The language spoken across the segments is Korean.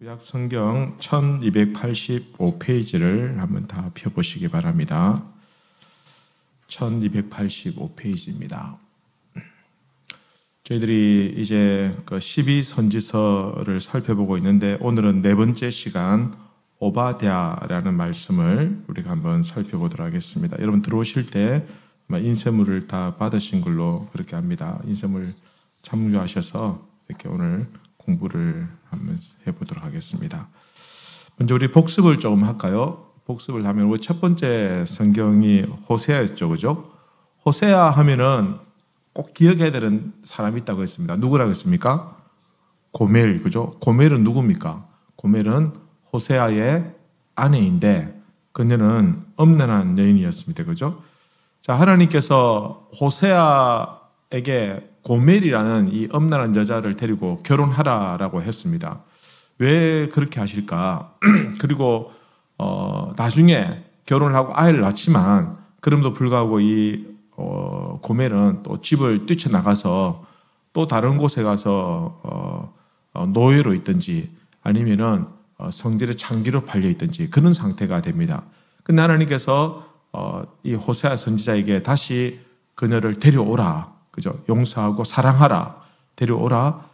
구약 성경 1285페이지를 한번 다 펴보시기 바랍니다. 1285페이지입니다. 저희들이 이제 그 12선지서를 살펴보고 있는데 오늘은 네 번째 시간 오바댜라는 말씀을 우리가 한번 살펴보도록 하겠습니다. 여러분 들어오실 때 인쇄물을 다 받으신 걸로 그렇게 합니다. 인쇄물 참조하셔서 이렇게 오늘 공부를 한번 해보도록 하겠습니다. 먼저 우리 복습을 조금 할까요? 복습을 하면 우리 첫 번째 성경이 호세아였죠, 그죠? 호세아 하면은 꼭 기억해야 되는 사람이 있다고 했습니다. 누구라고 했습니까? 고멜, 그죠? 고멜은 누굽니까? 고멜은 호세아의 아내인데 그녀는 엄난한 여인이었습니다, 그죠? 자, 하나님께서 호세아에게 고멜이라는 이 엄난한 여자를 데리고 결혼하라라고 했습니다. 왜 그렇게 하실까? 그리고 나중에 결혼을 하고 아이를 낳지만 그럼에도 불구하고 이 고멜은 또 집을 뛰쳐나가서 또 다른 곳에 가서 노예로 있든지 아니면은 성질에 장기로 팔려 있든지 그런 상태가 됩니다. 근데 하나님께서 이 호세아 선지자에게 다시 그녀를 데려오라, 그죠? 용서하고 사랑하라, 데려오라,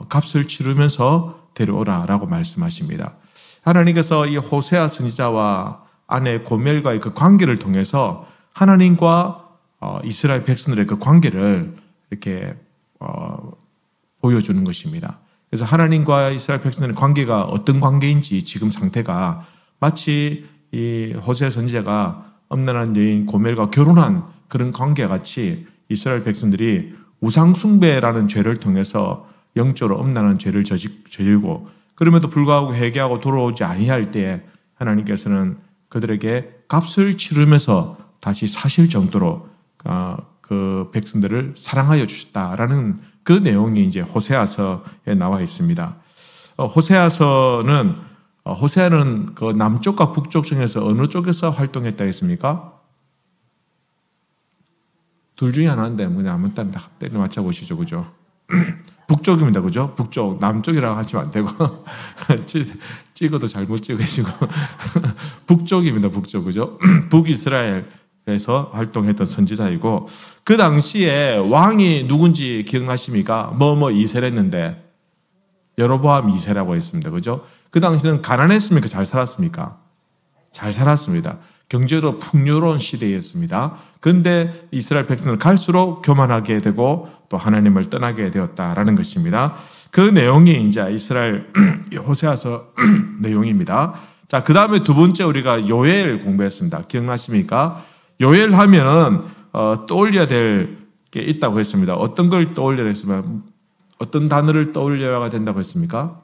값을 치르면서 데려오라라고 말씀하십니다. 하나님께서 이 호세아 선지자와 아내 고멜과의 그 관계를 통해서 하나님과 이스라엘 백성들의 그 관계를 이렇게 보여주는 것입니다. 그래서 하나님과 이스라엘 백성들의 관계가 어떤 관계인지 지금 상태가 마치 이 호세아 선지자가 엄난한 여인 고멜과 결혼한 그런 관계와 같이 이스라엘 백성들이 우상숭배라는 죄를 통해서 영적으로 엄난한 죄를 저지르고 그럼에도 불구하고 회개하고 돌아오지 아니할 때 하나님께서는 그들에게 값을 치르면서 다시 사실 정도로 그 백성들을 사랑하여 주셨다라는 그 내용이 이제 호세아서에 나와 있습니다. 호세아는 그 남쪽과 북쪽 중에서 어느 쪽에서 활동했다 했습니까? 둘 중에 하나인데 뭐냐 아무 때나 다 때려 맞춰 보시죠, 그죠? 북쪽입니다, 그죠? 북쪽, 남쪽이라고 하시면 안 되고 찍어도 잘못 찍으시고 북쪽입니다, 북쪽, 그죠? 북이스라엘에서 활동했던 선지자이고 그 당시에 왕이 누군지 기억나십니까? 이세랬는데 여로보암 2세라고 했습니다, 그죠? 그 당시는 가난했습니까? 잘 살았습니까? 잘 살았습니다. 경제로 풍요로운 시대였습니다. 그런데 이스라엘 백성은 갈수록 교만하게 되고 또 하나님을 떠나게 되었다라는 것입니다. 그 내용이 이제 이스라엘 호세아서 내용입니다. 자, 그 다음에 두 번째 우리가 요엘 공부했습니다. 기억나십니까? 요엘 하면은 떠올려야 될 게 있다고 했습니다. 어떤 걸 떠올려야 했으면 어떤 단어를 떠올려야 된다고 했습니까?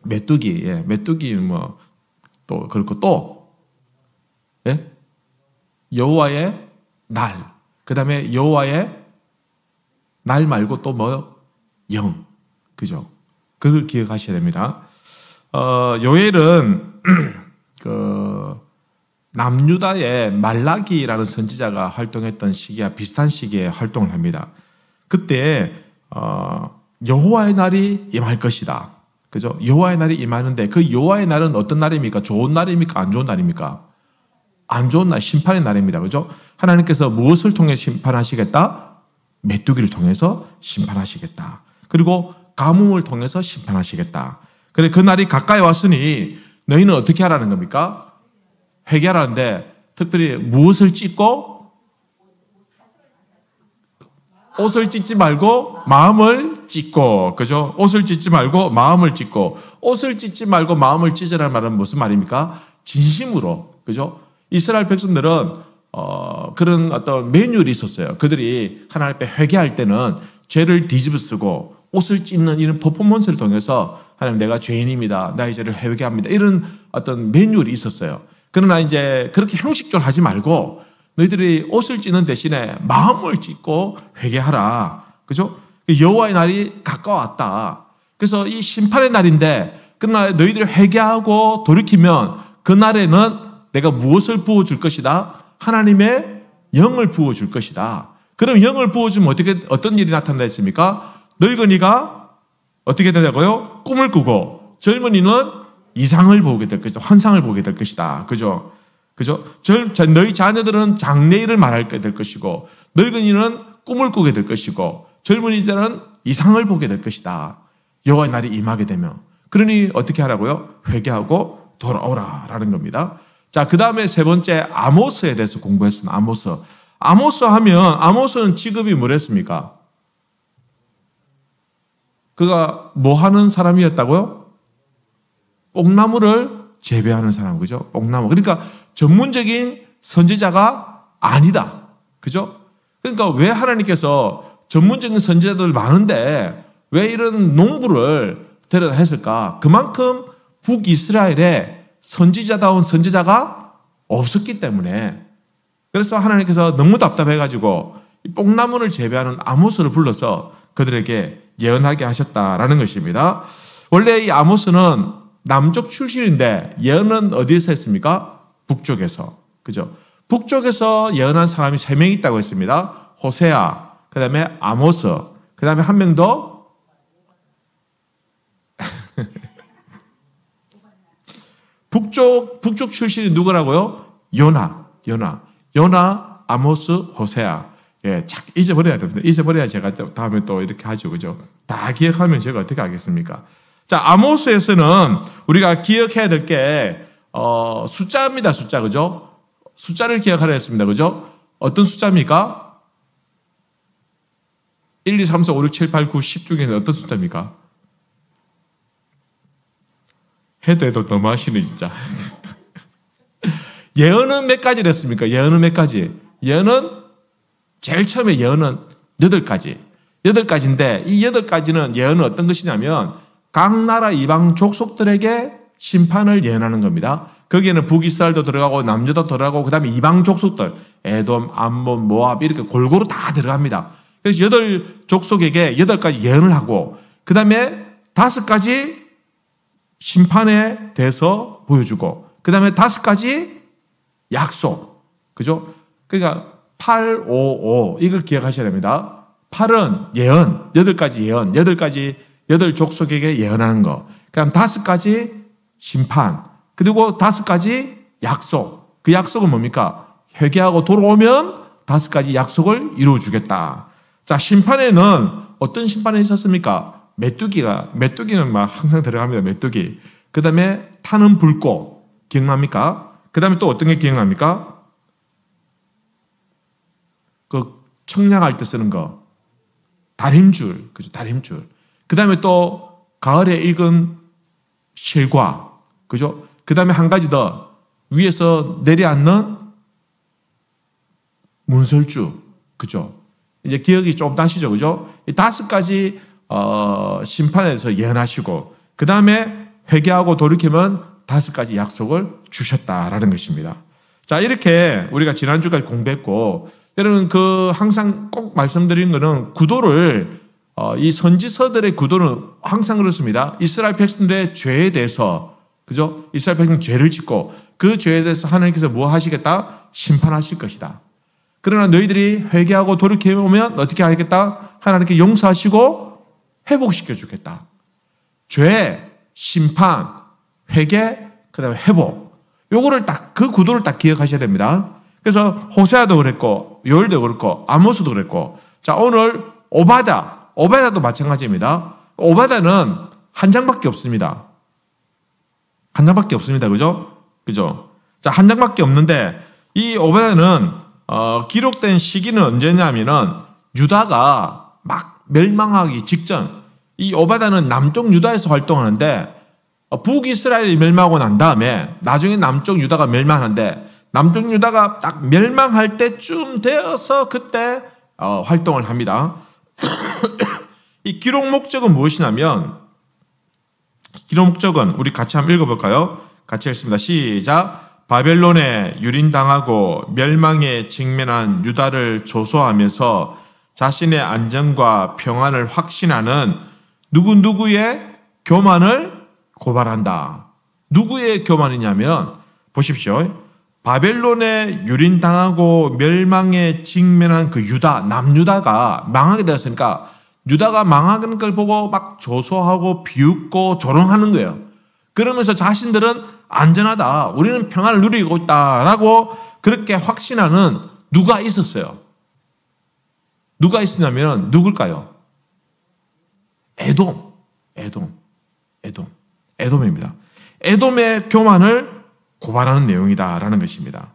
메뚜기, 예, 메뚜기 또 그렇고 또 예? 여호와의 날, 그 다음에 여호와의 날 말고 또 영, 그죠? 그걸 기억하셔야 됩니다. 요엘은 그 남유다의 말라기라는 선지자가 활동했던 시기와 비슷한 시기에 활동을 합니다. 그때 여호와의 날이 임할 것이다, 그죠? 여호와의 날이 임하는데 그 여호와의 날은 어떤 날입니까? 좋은 날입니까? 안 좋은 날입니까? 안 좋은 날, 심판의 날입니다. 그죠? 하나님께서 무엇을 통해 심판하시겠다? 메뚜기를 통해서 심판하시겠다. 그리고 가뭄을 통해서 심판하시겠다. 그래, 그 날이 가까이 왔으니 너희는 어떻게 하라는 겁니까? 회개하라는데 특별히 무엇을 찢고? 옷을 찢지 말고 마음을 찢고, 그죠? 옷을 찢지 말고 마음을 찢고, 옷을 찢지 말고 마음을 찢으라는 말은 무슨 말입니까? 진심으로, 그죠? 이스라엘 백성들은 그런 어떤 매뉴얼이 있었어요. 그들이 하나님 앞에 회개할 때는 죄를 뒤집어 쓰고 옷을 찢는 이런 퍼포먼스를 통해서 하나님 내가 죄인입니다, 나의 죄를 회개합니다, 이런 어떤 매뉴얼이 있었어요. 그러나 이제 그렇게 형식적으로 하지 말고 너희들이 옷을 찢는 대신에 마음을 찢고 회개하라, 그죠? 여호와의 날이 가까웠다. 그래서 이 심판의 날인데 그러나 너희들이 회개하고 돌이키면 그 날에는 내가 무엇을 부어줄 것이다? 하나님의 영을 부어줄 것이다. 그럼 영을 부어주면 어떤 일이 나타난다 했습니까? 늙은이가 어떻게 되냐고요? 꿈을 꾸고 젊은이는 이상을 보게 될 것이다. 환상을 보게 될 것이다. 그죠? 그죠? 너희 자녀들은 장래일을 말하게 될 것이고, 늙은이는 꿈을 꾸게 될 것이고, 젊은이들은 이상을 보게 될 것이다. 여호와의 날이 임하게 되면. 그러니 어떻게 하라고요? 회개하고 돌아오라라는 겁니다. 자, 그 다음에 세 번째 아모스에 대해서 공부했습니다. 아모스. 아모스 하면 아모스는 직업이 뭐랬습니까? 그가 뭐 하는 사람이었다고요? 뽕나무를 재배하는 사람, 그죠? 뽕나무. 그러니까 전문적인 선지자가 아니다. 그죠? 그러니까 왜 하나님께서 전문적인 선지자들 많은데 왜 이런 농부를 데려다 했을까? 그만큼 북이스라엘에 선지자다운 선지자가 없었기 때문에. 그래서 하나님께서 너무 답답해가지고 뽕나무를 재배하는 아모스를 불러서 그들에게 예언하게 하셨다라는 것입니다. 원래 이 아모스는 남쪽 출신인데 예언은 어디에서 했습니까? 북쪽에서. 그죠? 북쪽에서 예언한 사람이 3명 있다고 했습니다. 호세아, 그 다음에 아모스, 그 다음에 한 명 더 북쪽 출신이 누구라고요? 요나, 아모스, 호세아. 예, 잊어버려야 됩니다. 잊어버려야 제가 다음에 또 이렇게 하죠. 그죠? 다 기억하면 제가 어떻게 하겠습니까? 자, 아모스에서는 우리가 기억해야 될 게, 숫자입니다. 숫자. 그죠? 숫자를 기억하려 했습니다. 그죠? 어떤 숫자입니까? 1, 2, 3, 4, 5, 6, 7, 8, 9, 10 중에서 어떤 숫자입니까? 해도 너무 하시네, 진짜. 예언은 몇 가지를 했습니까? 예언은 몇 가지? 예언은, 제일 처음에 예언은 8가지. 8가지인데, 이 8가지는 예언은 어떤 것이냐면, 각 나라 이방 족속들에게 심판을 예언하는 겁니다. 거기에는 북이스라엘도 들어가고, 남유도 들어가고, 그 다음에 이방 족속들, 에돔, 암몬, 모압, 이렇게 골고루 다 들어갑니다. 그래서 8족속에게 8가지 예언을 하고, 그 다음에 5가지 심판에 대해서 보여주고, 그 다음에 5가지 약속. 그죠? 그러니까 8, 5, 5 이걸 기억하셔야 됩니다. 8은 예언, 8가지 예언, 8족속에게 예언하는 거. 그다음 5가지 심판, 그리고 5가지 약속. 그 약속은 뭡니까? 회개하고 돌아오면 5가지 약속을 이루어주겠다. 자, 심판에는 어떤 심판이 있었습니까? 메뚜기는 막 항상 들어갑니다. 메뚜기. 그 다음에 타는 불꽃. 기억납니까? 그 다음에 또 어떤 게 기억납니까? 그 청량할 때 쓰는 거. 다림줄. 그죠? 다림줄. 그 다음에 또 가을에 익은 실과. 그죠? 그 다음에 한 가지 더. 위에서 내려앉는 문설주. 그죠? 이제 기억이 좀 나시죠? 그죠? 이 5가지 심판에 대해서 예언하시고, 그 다음에 회개하고 돌이키면 5가지 약속을 주셨다라는 것입니다. 자, 이렇게 우리가 지난주까지 공부했고, 여러분 항상 꼭 말씀드리는 것은 구도를, 이 선지서들의 구도는 항상 그렇습니다. 이스라엘 백성들의 죄에 대해서, 그죠? 이스라엘 백성 죄를 짓고 그 죄에 대해서 하나님께서 뭐 하시겠다? 심판하실 것이다. 그러나 너희들이 회개하고 돌이켜보면 어떻게 하겠다? 하나님께 용서하시고 회복시켜 주겠다. 죄, 심판, 회개, 그 다음에 회복. 요거를 그 구도를 딱 기억하셔야 됩니다. 그래서 호세아도 그랬고, 요엘도 그랬고, 아모스도 그랬고, 자, 오늘 오바다도 마찬가지입니다. 오바다는 한 장밖에 없습니다. 한 장밖에 없습니다. 그죠? 그죠? 자, 한 장밖에 없는데, 이 오바다는 기록된 시기는 언제냐면은 유다가 막 멸망하기 직전, 이 오바다는 남쪽 유다에서 활동하는데 북이스라엘이 멸망하고 난 다음에 나중에 남쪽 유다가 멸망하는데 남쪽 유다가 딱 멸망할 때쯤 되어서 그때 활동을 합니다. 이 기록 목적은 무엇이냐면, 기록 목적은 우리 같이 한번 읽어볼까요? 같이 읽습니다. 시작. 바벨론에 유린당하고 멸망에 직면한 유다를 조소하면서 자신의 안전과 평안을 확신하는 누구의 교만을 고발한다. 누구의 교만이냐면, 보십시오. 바벨론에 유린당하고 멸망에 직면한 그 유다, 남유다가 망하게 되었으니까 유다가 망하는 걸 보고 막 조소하고 비웃고 조롱하는 거예요. 그러면서 자신들은 안전하다, 우리는 평안을 누리고 있다라고 그렇게 확신하는 누가 있었어요. 누가 있었냐면 누굴까요? 에돔입니다. 에돔의 교만을 고발하는 내용이다라는 것입니다.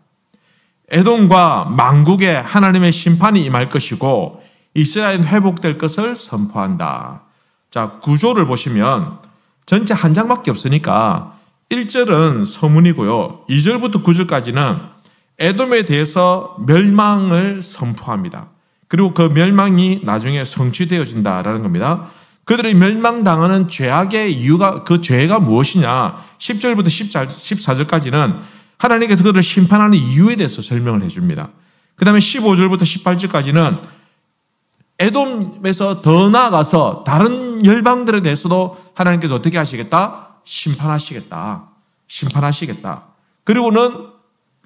에돔과 만국에 하나님의 심판이 임할 것이고 이스라엘은 회복될 것을 선포한다. 자, 구조를 보시면 전체 한 장밖에 없으니까 1절은 서문이고요. 2절부터 9절까지는 에돔에 대해서 멸망을 선포합니다. 그리고 그 멸망이 나중에 성취되어진다라는 겁니다. 그들이 멸망당하는 죄악의 이유가, 그 죄가 무엇이냐? 10절부터 14절까지는 하나님께서 그들을 심판하는 이유에 대해서 설명을 해줍니다. 그 다음에 15절부터 18절까지는 에돔에서 더 나아가서 다른 열방들에 대해서도 하나님께서 어떻게 하시겠다? 심판하시겠다. 그리고는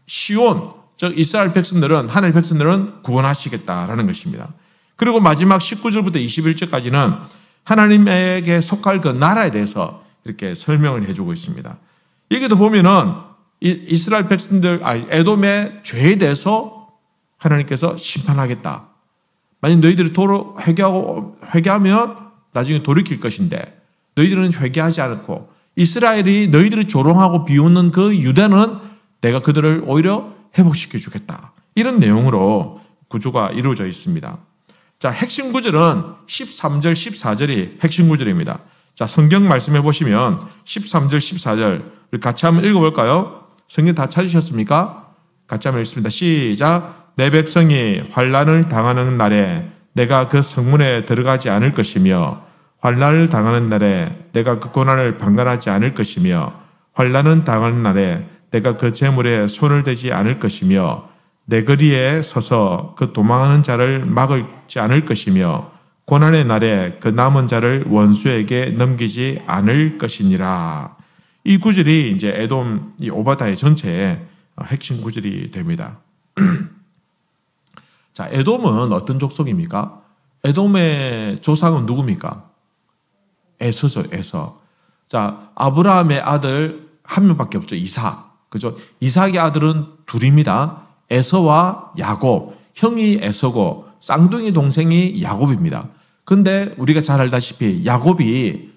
시온, 즉 이스라엘 백성들은, 하나님의 백성들은 구원하시겠다라는 것입니다. 그리고 마지막 19절부터 21절까지는 하나님에게 속할 그 나라에 대해서 이렇게 설명을 해주고 있습니다. 여기도 보면은 이스라엘 백성들, 에돔의 죄에 대해서 하나님께서 심판하겠다. 만약 너희들이 회개하면 나중에 돌이킬 것인데 너희들은 회개하지 않고 이스라엘이 너희들이 조롱하고 비웃는 그 유대는 내가 그들을 오히려 회복시켜 주겠다. 이런 내용으로 구조가 이루어져 있습니다. 자, 핵심 구절은 13절, 14절이 핵심 구절입니다. 자, 성경 말씀해 보시면 13절, 14절 우리 같이 한번 읽어볼까요? 성경 다 찾으셨습니까? 같이 한번 읽습니다. 시작. 내 백성이 환난을 당하는 날에 내가 그 성문에 들어가지 않을 것이며 환난을 당하는 날에 내가 그 고난을 방관하지 않을 것이며 환난을 당하는 날에 내가 그 재물에 손을 대지 않을 것이며 내 거리에 서서 그 도망하는 자를 막지 않을 것이며 고난의 날에 그 남은 자를 원수에게 넘기지 않을 것이니라. 이 구절이 이제 에돔, 이 오바다의 전체의 핵심 구절이 됩니다. 자, 에돔은 어떤 족속입니까? 에돔의 조상은 누굽니까? 에서죠, 에서. 자, 아브라함의 아들 한 명밖에 없죠, 이삭. 그죠? 이삭의 아들은 둘입니다. 에서와 야곱. 형이 에서고 쌍둥이 동생이 야곱입니다. 근데 우리가 잘 알다시피 야곱이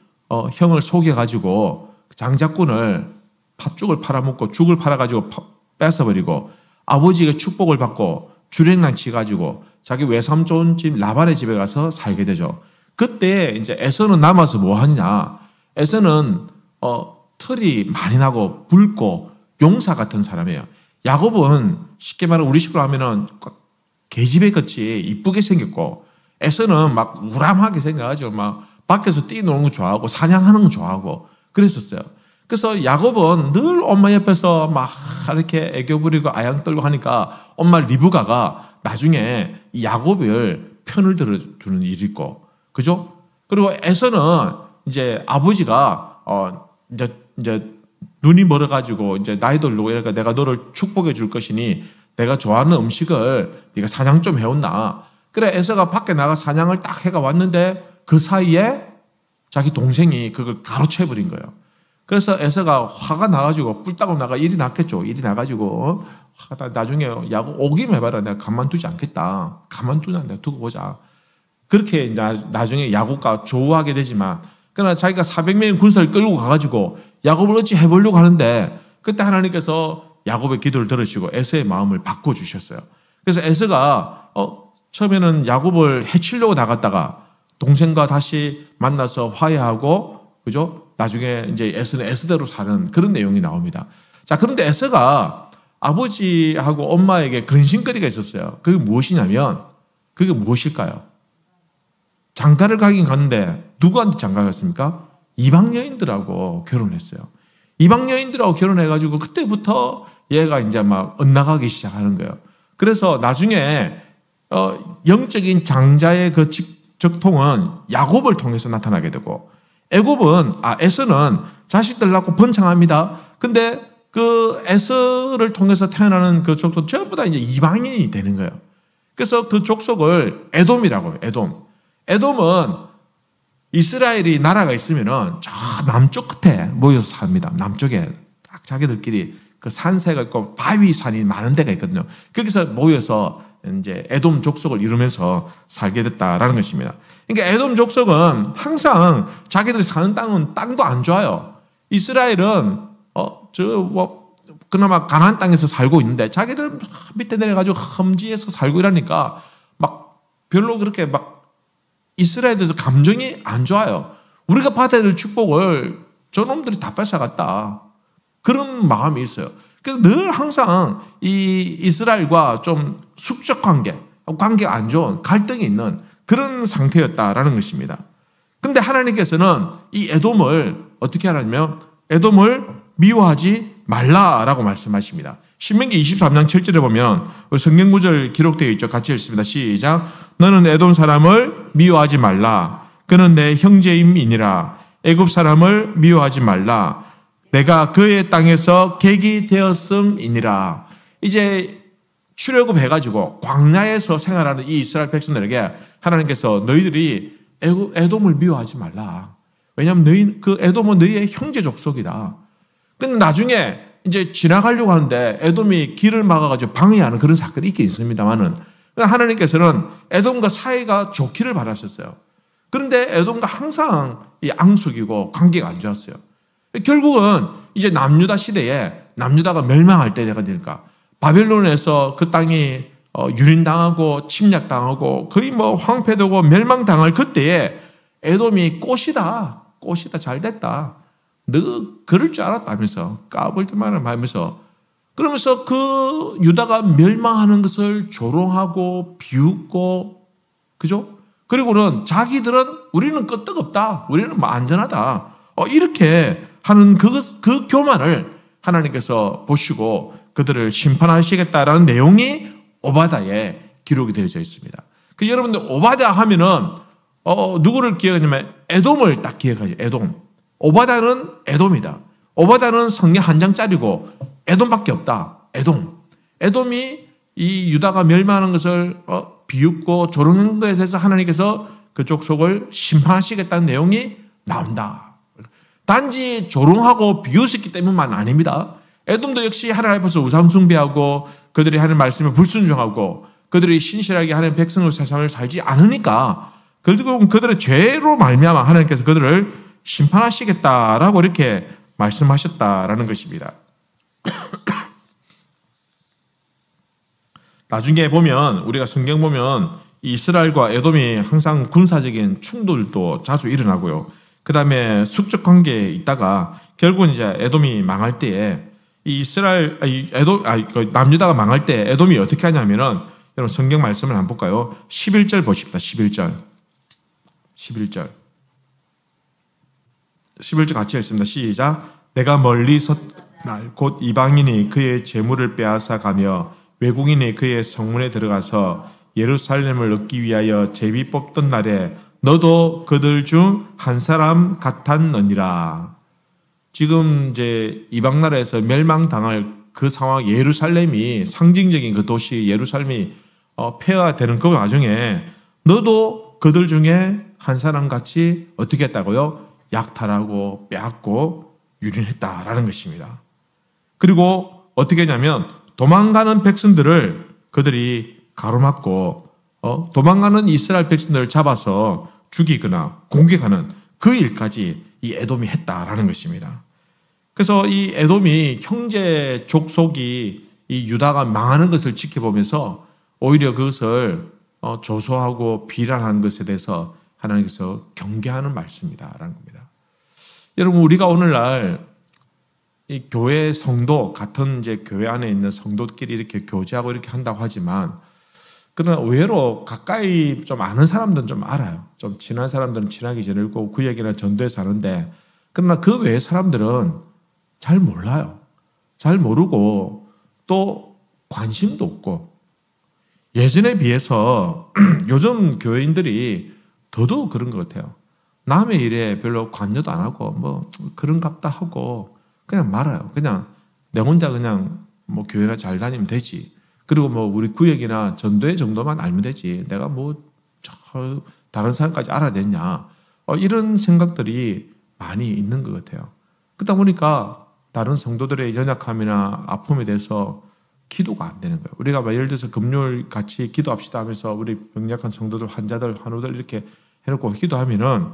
형을 속여가지고 장자꾼을 팥죽을 팔아먹고 죽을 팔아가지고 뺏어버리고 아버지가 축복을 받고 주랭랑 치가지고 자기 외삼촌 집 라반의 집에 가서 살게 되죠. 그때 이제 에서는 남아서 뭐 하느냐? 에서는 털이 많이 나고 붉고 용사 같은 사람이에요. 야곱은 쉽게 말하면 우리 식으로 하면은 계집애 같이 이쁘게 생겼고 에서는 막 우람하게 생겨가지고 막 밖에서 뛰노는 거 좋아하고 사냥하는 거 좋아하고 그랬었어요. 그래서 야곱은 늘 엄마 옆에서 막 이렇게 애교 부리고 아양 떨고 하니까 엄마 리브가가 나중에 이 야곱을 편을 들어주는 일이 있고, 그죠? 그리고 에서는 이제 아버지가 이제 눈이 멀어가지고 이제 나이도 들고 그러니까 내가 너를 축복해 줄 것이니 내가 좋아하는 음식을 네가 사냥 좀 해온나. 그래 에서가 밖에 나가 사냥을 딱 해가 왔는데 그 사이에 자기 동생이 그걸 가로채버린 거예요. 그래서 에서가 화가 나가지고 뿔따고 나가 일이 났겠죠. 일이 나가지고 나중에 야곱 오기만 해봐라. 내가 가만두지 않겠다. 가만두자. 내가 두고 보자. 그렇게 이제 나중에 야곱과 조우하게 되지만 그러나 자기가 400명의 군사를 끌고 가가지고 야곱을 어찌 해보려고 하는데 그때 하나님께서 야곱의 기도를 들으시고 에서의 마음을 바꿔주셨어요. 그래서 에서가 처음에는 야곱을 해치려고 나갔다가 동생과 다시 만나서 화해하고 그죠? 나중에 이제 에서는 에서대로 사는 그런 내용이 나옵니다. 자, 그런데 에서가 아버지하고 엄마에게 근심거리가 있었어요. 그게 무엇이냐면 그게 무엇일까요? 장가를 가긴 갔는데 누구한테 장가 갔습니까? 이방 여인들하고 결혼했어요. 이방 여인들하고 결혼해가지고 그때부터 얘가 이제 막 엇나가기 시작하는 거예요. 그래서 나중에 영적인 장자의 그 적통은 야곱을 통해서 나타나게 되고 에서는 자식들 낳고 번창합니다. 근데 그 에서를 통해서 태어나는 그 족속 전부 다 이제 이방인이 되는 거예요. 그래서 그 족속을 에돔이라고 해요. 에돔은 이스라엘이 나라가 있으면은 저 남쪽 끝에 모여서 삽니다. 남쪽에 딱 자기들끼리 그 산세가 있고 바위 산이 많은 데가 있거든요. 거기서 모여서 이제 에돔 족속을 이루면서 살게 됐다라는 것입니다. 그러니까 에돔 족속은 항상 자기들이 사는 땅도 안 좋아요. 이스라엘은 그나마 가나안 땅에서 살고 있는데 자기들 밑에 내려가지고 험지에서 살고 이러니까 막 별로 그렇게 막 이스라엘에 대해서 감정이 안 좋아요. 우리가 받아야 될 축복을 저놈들이 다 뺏어갔다. 그런 마음이 있어요. 그래서 늘 항상 이 이스라엘과 좀 숙적 관계가 안 좋은 갈등이 있는 그런 상태였다라는 것입니다. 근데 하나님께서는 이 에돔을 어떻게 하냐면 에돔을 미워하지 말라라고 말씀하십니다. 신명기 23장 7절에 보면 성경 구절 기록되어 있죠. 같이 읽습니다. 시작. 너는 에돔 사람을 미워하지 말라. 그는 내 형제임이니라. 애굽 사람을 미워하지 말라. 내가 그의 땅에서 객이 되었음이니라. 이제 출애굽 해가지고 광야에서 생활하는 이 이스라엘 백성들에게 하나님께서 너희들이 에돔을 미워하지 말라. 왜냐하면 그 에돔은 너희의 형제 족속이다. 근데 나중에 이제 지나가려고 하는데 에돔이 길을 막아가지고 방해하는 그런 사건이 있긴 있습니다만은 하나님께서는 에돔과 사이가 좋기를 바라셨어요. 그런데 에돔과 항상 이 앙숙이고 관계가 안 좋았어요. 결국은 이제 남유다 시대에 남유다가 멸망할 때가 되니까 바벨론에서 그 땅이 유린당하고 침략당하고 거의 뭐 황폐되고 멸망당할 그때에 에돔이 꽃이다 잘됐다. 너 그럴 줄 알았다면서 까불때만 하면서 그러면서 그 유다가 멸망하는 것을 조롱하고 비웃고 그죠? 그리고는 자기들은 우리는 끄떡없다. 우리는 뭐 안전하다. 이렇게 하는 그 교만을 하나님께서 보시고 그들을 심판하시겠다라는 내용이 오바다에 기록이 되어져 있습니다. 그 여러분들 오바다 하면은 누구를 기억하냐면 에돔을 딱 기억하죠. 에돔. 오바다는 에돔이다. 오바다는 성경 한 장짜리고 에돔밖에 없다. 에돔이 이 유다가 멸망하는 것을 비웃고 조롱한 것에 대해서 하나님께서 그 족속을 심판하시겠다는 내용이 나온다. 단지 조롱하고 비웃었기 때문만 아닙니다. 에돔도 역시 하나님 앞에서 우상숭배하고 그들이 하는 말씀에 불순종하고 그들이 신실하게 하는 백성의 세상을 살지 않으니까 결국은 그들의 죄로 말미암아 하나님께서 그들을 심판하시겠다라고 이렇게 말씀하셨다라는 것입니다. 나중에 보면 우리가 성경 보면 이스라엘과 에돔이 항상 군사적인 충돌도 자주 일어나고요. 그 다음에 숙적 관계에 있다가 결국은 이제 에돔이 망할 때에 이 남유다가 망할 때 에돔이 어떻게 하냐면은 여러분 성경 말씀을 한번 볼까요? 11절 보십시다. 11절 같이 읽습니다. 시작. 내가 멀리 섰날 곧 이방인이 그의 재물을 빼앗아 가며 외국인이 그의 성문에 들어가서 예루살렘을 얻기 위하여 제비 뽑던 날에 너도 그들 중 한 사람 같았느니라. 지금 이제 이방 나라에서 멸망당할 그 상황, 예루살렘이 상징적인 그 도시 예루살렘이 폐허되는 그 와중에 너도 그들 중에 한 사람 같이 어떻게 했다고요? 약탈하고 빼앗고 유린했다라는 것입니다. 그리고 어떻게 했냐면 도망가는 백성들을 그들이 가로막고 도망가는 이스라엘 백성들을 잡아서 죽이거나 공격하는 그 일까지 이 에돔이 했다라는 것입니다. 그래서 이 에돔이 형제 족속이 이 유다가 망하는 것을 지켜보면서 오히려 그것을 조소하고 비난하는 것에 대해서 하나님께서 경계하는 말씀이다라는 겁니다. 여러분 우리가 오늘날 이 교회 성도 같은 이제 교회 안에 있는 성도끼리 이렇게 교제하고 이렇게 한다고 하지만 그러나 의외로 가까이 좀 아는 사람들은 좀 알아요. 좀 친한 사람들은 친하게 지내고 구역이나 전도에서 하는데 그러나 그 외의 사람들은 잘 몰라요. 잘 모르고 또 관심도 없고 예전에 비해서 요즘 교회인들이 더더욱 그런 것 같아요. 남의 일에 별로 관여도 안 하고 뭐 그런갑다 하고 그냥 말아요. 그냥 내 혼자 그냥 뭐 교회나 잘 다니면 되지. 그리고 뭐 우리 구역이나 전도회 정도만 알면 되지. 내가 뭐 다른 사람까지 알아야 되냐. 이런 생각들이 많이 있는 것 같아요. 그러다 보니까 다른 성도들의 연약함이나 아픔에 대해서 기도가 안 되는 거예요. 우리가 예를 들어서 금요일 같이 기도합시다 하면서 우리 병약한 성도들, 환자들, 환우들 이렇게 해놓고 기도하면은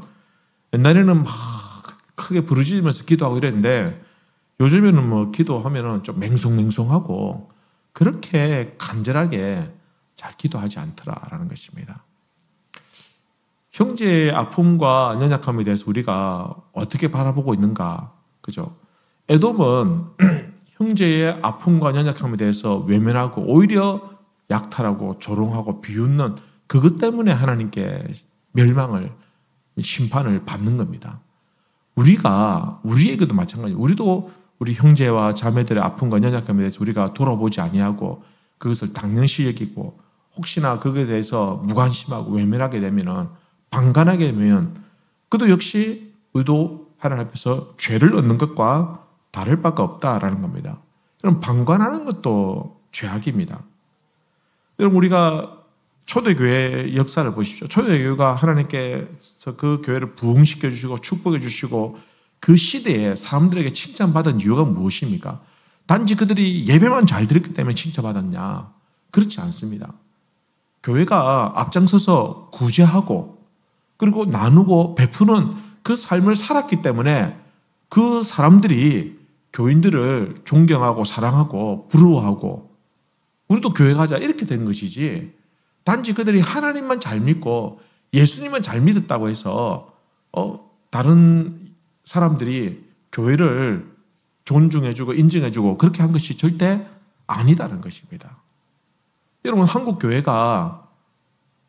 옛날에는 막 크게 부르짖으면서 기도하고 이랬는데 요즘에는 뭐 기도하면은 좀 맹송맹송하고 그렇게 간절하게 잘 기도하지 않더라라는 것입니다. 형제의 아픔과 연약함에 대해서 우리가 어떻게 바라보고 있는가, 그죠? 에돔은 형제의 아픔과 연약함에 대해서 외면하고 오히려 약탈하고 조롱하고 비웃는 그것 때문에 하나님께 멸망을, 심판을 받는 겁니다. 우리에게도 마찬가지예요. 우리도 우리 형제와 자매들의 아픔과 연약함에 대해서 우리가 돌아보지 아니하고 그것을 당연시 여기고 혹시나 그것에 대해서 무관심하고 외면하게 되면은, 방관하게 되면 그도 역시 의도 하나님 앞에서 죄를 얻는 것과 다를 바가 없다라는 겁니다. 그럼 방관하는 것도 죄악입니다. 여러분, 우리가 초대교회 역사를 보십시오. 초대교회가 하나님께서 그 교회를 부흥시켜 주시고 축복해 주시고 그 시대에 사람들에게 칭찬받은 이유가 무엇입니까? 단지 그들이 예배만 잘 드렸기 때문에 칭찬받았냐? 그렇지 않습니다. 교회가 앞장서서 구제하고 그리고 나누고 베푸는 그 삶을 살았기 때문에 그 사람들이 교인들을 존경하고 사랑하고 부러워하고 우리도 교회 가자 이렇게 된 것이지, 단지 그들이 하나님만 잘 믿고 예수님만 잘 믿었다고 해서 다른 사람들이 교회를 존중해주고 인정해주고 그렇게 한 것이 절대 아니다는 것입니다. 여러분, 한국 교회가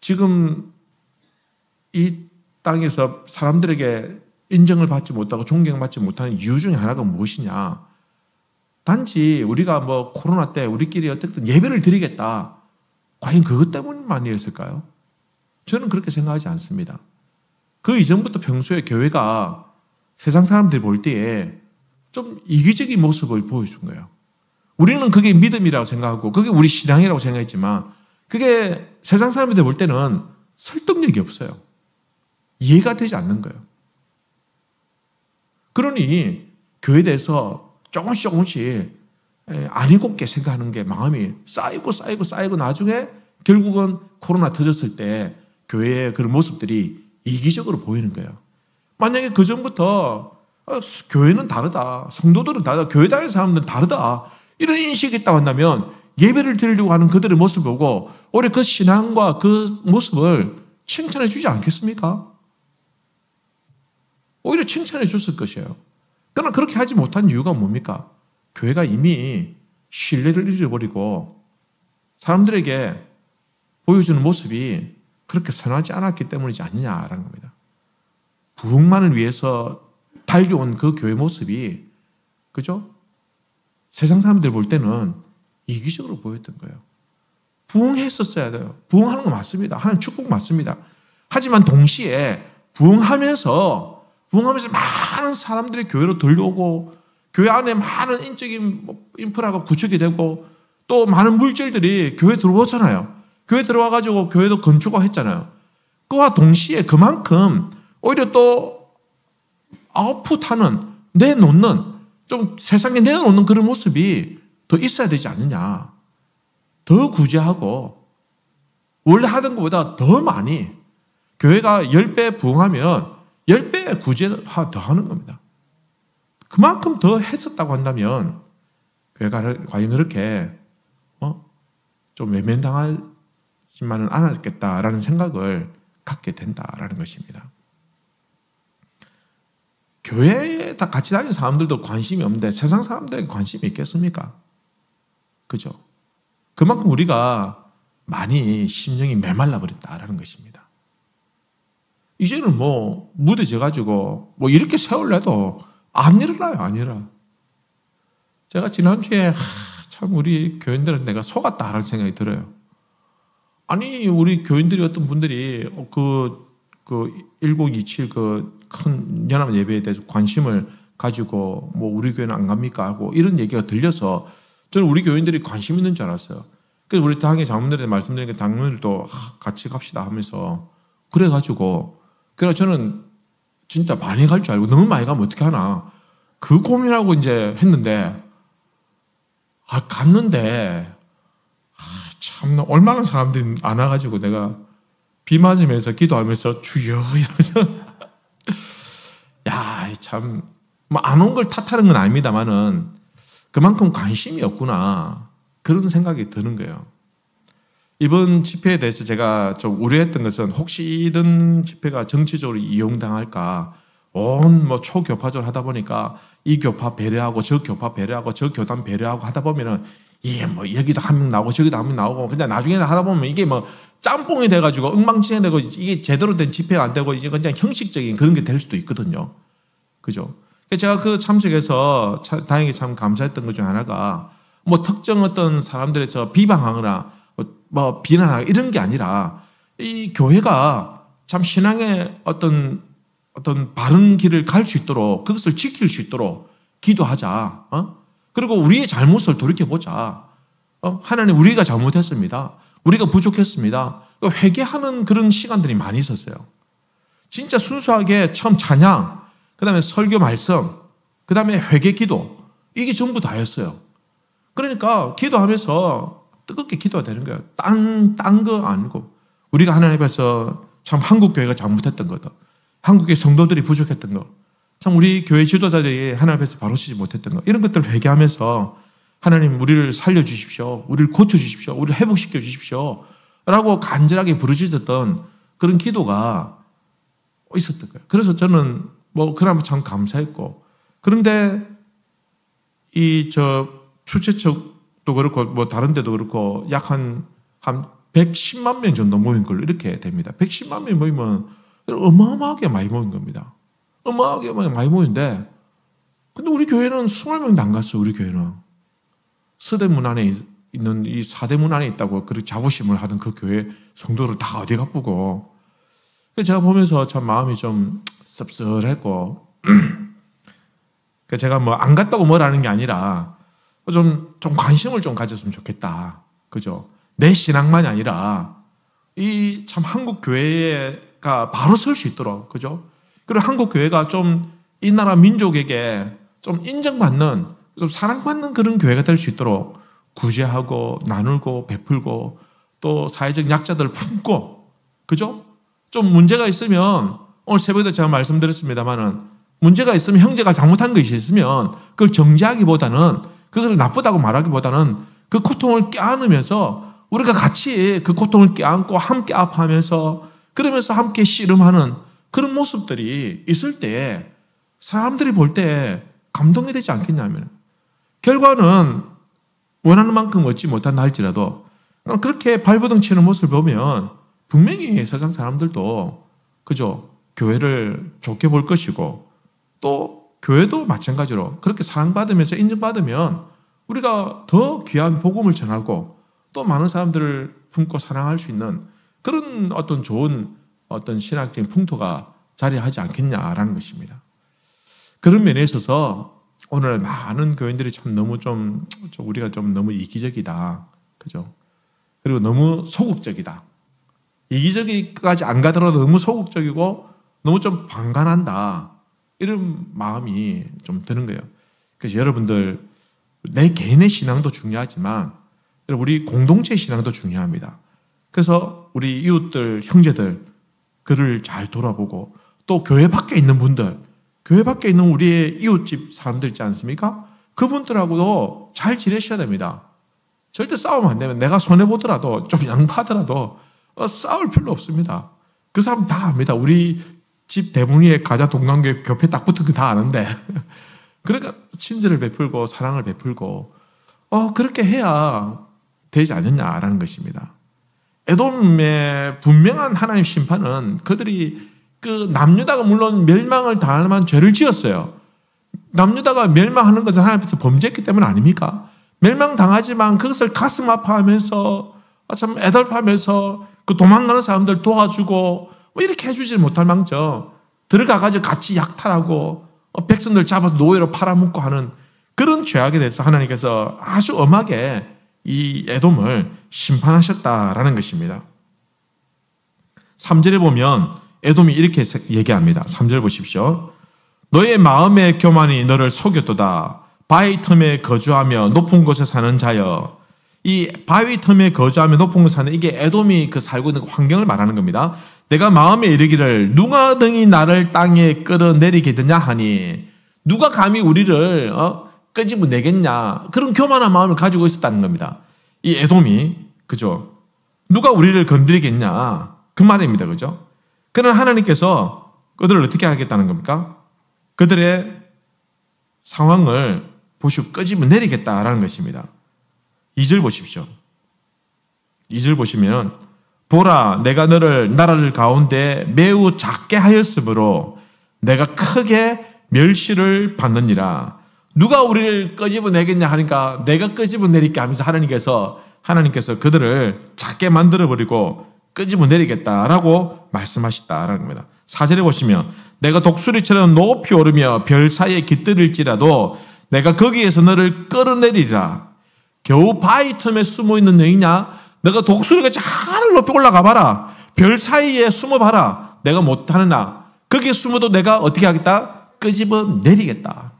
지금 이 땅에서 사람들에게 인정을 받지 못하고 존경받지 못하는 이유 중에 하나가 무엇이냐? 단지 우리가 뭐 코로나 때 우리끼리 어떻든 예배를 드리겠다. 과연 그것 때문만이었을까요? 저는 그렇게 생각하지 않습니다. 그 이전부터 평소에 교회가 세상 사람들이 볼 때에 좀 이기적인 모습을 보여준 거예요. 우리는 그게 믿음이라고 생각하고 그게 우리 신앙이라고 생각했지만 그게 세상 사람들이 볼 때는 설득력이 없어요. 이해가 되지 않는 거예요. 그러니 교회에 대해서 조금씩 아니곱게 생각하는 게 마음이 쌓이고 나중에 결국은 코로나 터졌을 때 교회의 그런 모습들이 이기적으로 보이는 거예요. 만약에 그 전부터 교회는 다르다, 성도들은 다르다, 교회 다니는 사람들은 다르다 이런 인식이 있다고 한다면 예배를 드리려고 하는 그들의 모습을 보고 오히려 그 신앙과 그 모습을 칭찬해 주지 않겠습니까? 오히려 칭찬해 줬을 것이에요. 그러나 그렇게 하지 못한 이유가 뭡니까? 교회가 이미 신뢰를 잃어버리고 사람들에게 보여주는 모습이 그렇게 선하지 않았기 때문이지 않느냐라는 겁니다. 부흥만을 위해서 달려온 그 교회 모습이, 그죠? 세상 사람들 볼 때는 이기적으로 보였던 거예요. 부흥했었어야 돼요. 부흥하는 거 맞습니다. 하나님 축복 맞습니다. 하지만 동시에 부흥하면서 많은 사람들이 교회로 들려오고 교회 안에 많은 인적인 인프라가 구축이 되고 또 많은 물질들이 교회에 들어오잖아요. 교회 들어와가지고 교회도 건축화했잖아요. 그와 동시에 그만큼 오히려 또 아웃풋하는, 내놓는, 좀 세상에 내놓는 그런 모습이 더 있어야 되지 않느냐. 더 구제하고 원래 하던 것보다 더 많이, 교회가 10배 부흥하면 10배 구제화 더 하는 겁니다. 그만큼 더 했었다고 한다면 교회가 과연 그렇게 좀 외면당하지만은 않았겠다라는 생각을 갖게 된다라는 것입니다. 교회에 다 같이 다니는 사람들도 관심이 없는데 세상 사람들에게 관심이 있겠습니까? 그죠? 그만큼 우리가 많이 심령이 메말라 버렸다라는 것입니다. 이제는 뭐 무뎌져가지고 뭐 이렇게 세월래도 안 일어나요, 안 일어나. 제가 지난주에 참 우리 교인들은 내가 속았다라는 생각이 들어요. 아니, 우리 교인들이 어떤 분들이 그 1027 그 큰 연합 예배에 대해서 관심을 가지고 뭐 우리 교회는 안 갑니까 하고 이런 얘기가 들려서 저는 우리 교인들이 관심 있는 줄 알았어요. 그래서 우리 당의 장로들한테 말씀드리니까 장로들도 같이 갑시다 하면서 그래가지고, 그래서 저는 진짜 많이 갈 줄 알고 너무 많이 가면 어떻게 하나 그 고민하고 이제 했는데 갔는데 참 얼마나 사람들이 안 와가지고 내가 비 맞으면서 기도하면서 주여 이러면서 야 참 뭐 안 온 걸 탓하는 건 아닙니다만은 그만큼 관심이 없구나 그런 생각이 드는 거예요. 이번 집회에 대해서 제가 좀 우려했던 것은 혹시 이런 집회가 정치적으로 이용당할까 온 뭐 초교파적으로 하다 보니까 이 교파 배려하고 저 교파 배려하고 저 교단 배려하고 하다 보면은 이게 뭐 여기도 한 명 나오고 저기도 한 명 나오고 근데 나중에 하다 보면 이게 뭐 짬뽕이 돼가지고 엉망진창이 되고 이게 제대로 된 집회가 안 되고 이제 그냥 형식적인 그런 게 될 수도 있거든요. 그죠? 제가 그 참석해서 다행히 참 감사했던 것 중 하나가 뭐 특정 어떤 사람들에서 비방하거나 뭐 비난하거나 이런 게 아니라 이 교회가 참 신앙의 어떤 바른 길을 갈 수 있도록 그것을 지킬 수 있도록 기도하자. 그리고 우리의 잘못을 돌이켜보자. 하나님 우리가 잘못했습니다. 우리가 부족했습니다. 회개하는 그런 시간들이 많이 있었어요. 진짜 순수하게 처음 찬양, 그 다음에 설교 말씀, 그 다음에 회개 기도 이게 전부 다였어요. 그러니까 기도하면서 뜨겁게 기도가 되는 거예요. 딴 거 아니고 우리가 하나님 앞에서 참 한국 교회가 잘못했던 거다. 한국의 성도들이 부족했던 거, 참 우리 교회 지도자들이 하나님 앞에서 바로 서지 못했던 거 이런 것들을 회개하면서 하나님 우리를 살려주십시오. 우리를 고쳐주십시오. 우리를 회복시켜 주십시오. 라고 간절하게 부르짖었던 그런 기도가 있었던 거예요. 그래서 저는 뭐 그나마 참 감사했고 그런데 주최 측도 그렇고 뭐 다른 데도 그렇고 약 한 110만 명 정도 모인 걸로 이렇게 됩니다. 110만 명 모이면 어마어마하게 많이 모인 겁니다. 어마어마하게 많이 모인데 근데 우리 교회는 20명도 안 갔어요. 우리 교회는 서대문 안에 있는 이 사대문 안에 있다고 그렇게 자부심을 하던 그 교회 성도를 다 어디 가쁘고 제가 보면서 참 마음이 좀 씁쓸했고 제가 뭐 안 갔다고 뭐라는 게 아니라 좀 관심을 좀 가졌으면 좋겠다. 그죠? 내 신앙만이 아니라 이 참 한국 교회가 바로 설 수 있도록 그죠? 그리고 한국 교회가 좀 이 나라 민족에게 좀 인정받는 좀 사랑받는 그런 교회가 될 수 있도록 구제하고 나누고 베풀고 또 사회적 약자들을 품고 그죠? 좀 문제가 있으면 오늘 새벽에도 제가 말씀드렸습니다만은 문제가 있으면 형제가 잘못한 것이 있으면 그걸 정죄하기보다는 그것을 나쁘다고 말하기보다는 그 고통을 껴안으면서 우리가 같이 그 고통을 껴안고 함께 아파하면서 그러면서 함께 씨름하는 그런 모습들이 있을 때 사람들이 볼 때 감동이 되지 않겠냐면 결과는 원하는 만큼 얻지 못한다 할지라도 그렇게 발버둥 치는 모습을 보면 분명히 세상 사람들도 그죠? 교회를 좋게 볼 것이고 또 교회도 마찬가지로 그렇게 사랑받으면서 인정받으면 우리가 더 귀한 복음을 전하고 또 많은 사람들을 품고 사랑할 수 있는 그런 어떤 좋은 어떤 신학적인 풍토가 자리하지 않겠냐라는 것입니다. 그런 면에 있어서 오늘 많은 교인들이 참 너무 우리가 좀 너무 이기적이다. 그죠? 그리고 너무 소극적이다. 이기적이까지 안 가더라도 너무 소극적이고 너무 좀 방관한다. 이런 마음이 좀 드는 거예요. 그래서 여러분들 내 개인의 신앙도 중요하지만 우리 공동체의 신앙도 중요합니다. 그래서 우리 이웃들, 형제들 그를 잘 돌아보고 또 교회 밖에 있는 분들, 교회 밖에 있는 우리의 이웃집 사람들 있지 않습니까? 그분들하고도 잘 지내셔야 됩니다. 절대 싸우면 안 되면 내가 손해보더라도 좀 양보하더라도 싸울 필요 없습니다. 그 사람 다 압니다. 우리 집 대문 위에 가자 동강교회 교패 딱 붙은 거 다 아는데 그러니까 친절을 베풀고 사랑을 베풀고 그렇게 해야 되지 않느냐라는 것입니다. 에돔의 분명한 하나님 심판은 그들이 그 남유다가 물론 멸망을 당할 만한 죄를 지었어요. 남유다가 멸망하는 것은 하나님 앞에서 범죄했기 때문 아닙니까? 멸망당하지만 그것을 가슴 아파하면서 참 애달파하면서 그 도망가는 사람들 도와주고 뭐 이렇게 해주지 못할 망정 들어가가지고 같이 약탈하고 백성들 잡아서 노예로 팔아먹고 하는 그런 죄악에 대해서 하나님께서 아주 엄하게 이 에돔을 심판하셨다라는 것입니다. 3절에 보면 에돔이 이렇게 얘기합니다. 3절 보십시오. 너의 마음의 교만이 너를 속였도다. 바위 틈에 거주하며 높은 곳에 사는 자여. 이 바위 틈에 거주하며 높은 곳에 사는, 이게 에돔이 그 살고 있는 환경을 말하는 겁니다. 내가 마음에 이르기를 누가 능히 나를 땅에 끌어내리겠느냐 하니, 누가 감히 우리를 끄집어내겠냐, 그런 교만한 마음을 가지고 있었다는 겁니다. 이 에돔이, 그죠? 누가 우리를 건드리겠냐, 그 말입니다. 그죠? 그러나 하나님께서 그들을 어떻게 하겠다는 겁니까? 그들의 상황을 보시고 끄집어내리겠다라는 것입니다. 2절 보십시오. 2절 보시면, 보라, 내가 너를 나라를 가운데 매우 작게 하였으므로 내가 크게 멸시를 받느니라. 누가 우리를 끄집어내겠냐 하니까 내가 끄집어내릴게 하면서 하나님께서 그들을 작게 만들어버리고 끄집어내리겠다라고 말씀하셨다라는 겁니다. 4절에 보시면, 내가 독수리처럼 높이 오르며 별 사이에 깃들일지라도 내가 거기에서 너를 끌어내리리라. 겨우 바위 틈에 숨어있는 너희냐? 내가 독수리가 잘 높이 올라가 봐라. 별 사이에 숨어봐라. 내가 못하느냐? 거기에 숨어도 내가 어떻게 하겠다? 끄집어내리겠다.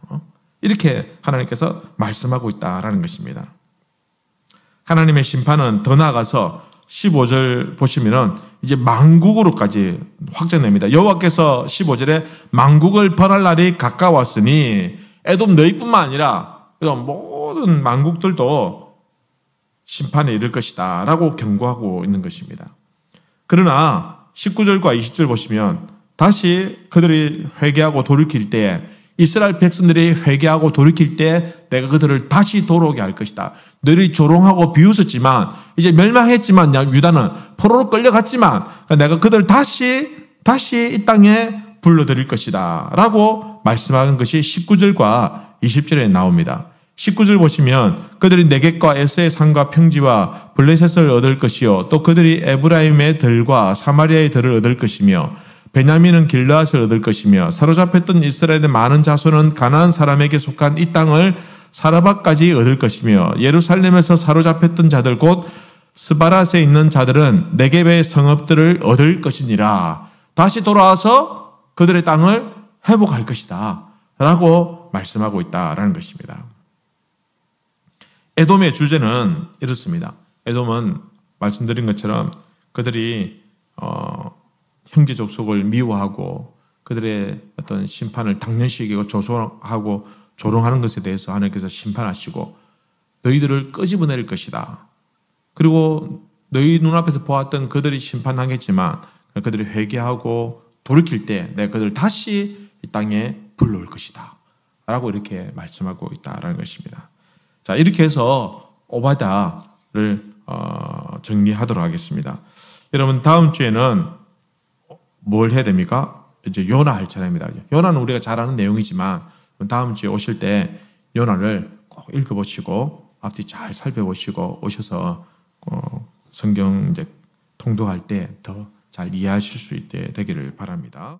이렇게 하나님께서 말씀하고 있다라는 것입니다. 하나님의 심판은 더 나아가서 15절 보시면은 이제 만국으로까지 확장됩니다. 여호와께서 15절에 만국을 벌할 날이 가까웠으니, 에돔 너희뿐만 아니라 모든 만국들도 심판에 이를 것이다 라고 경고하고 있는 것입니다. 그러나 19절과 20절 보시면 다시 그들이 회개하고 돌이킬 때, 이스라엘 백성들이 회개하고 돌이킬 때 내가 그들을 다시 돌아오게 할 것이다. 너희들이 조롱하고 비웃었지만, 이제 멸망했지만, 유다는 포로로 끌려갔지만 내가 그들을 다시 이 땅에 불러들일 것이다 라고 말씀하는 것이 19절과 20절에 나옵니다. 19절 보시면, 그들이 네겝과 에서의 산과 평지와 블레셋을 얻을 것이요, 또 그들이 에브라임의 들과 사마리아의 들을 얻을 것이며, 베냐민은 길르앗을 얻을 것이며, 사로잡혔던 이스라엘의 많은 자손은 가나안 사람에게 속한 이 땅을 사라바까지 얻을 것이며, 예루살렘에서 사로잡혔던 자들 곧 스바랏에 있는 자들은 네겝의 성읍들을 얻을 것이니라. 다시 돌아와서 그들의 땅을 회복할 것이다 라고 말씀하고 있다라는 것입니다. 에돔의 주제는 이렇습니다. 에돔은 말씀드린 것처럼 그들이 형제 족속을 미워하고 그들의 어떤 심판을 당연시하고 조소하고 조롱하는 것에 대해서 하나님께서 심판하시고 너희들을 끄집어낼 것이다. 그리고 너희 눈앞에서 보았던 그들이 심판하겠지만 그들이 회개하고 돌이킬 때 내가 그들을 다시 이 땅에 불러올 것이다 라고 이렇게 말씀하고 있다라는 것입니다. 자, 이렇게 해서 오바댜를 정리하도록 하겠습니다. 여러분, 다음 주에는 뭘 해야 됩니까? 이제 요나 할 차례입니다. 요나는 우리가 잘 아는 내용이지만 다음 주에 오실 때 요나를 꼭 읽어보시고 앞뒤 잘 살펴보시고 오셔서 성경 이제 통독할 때 더 잘 이해하실 수 있게 되기를 바랍니다.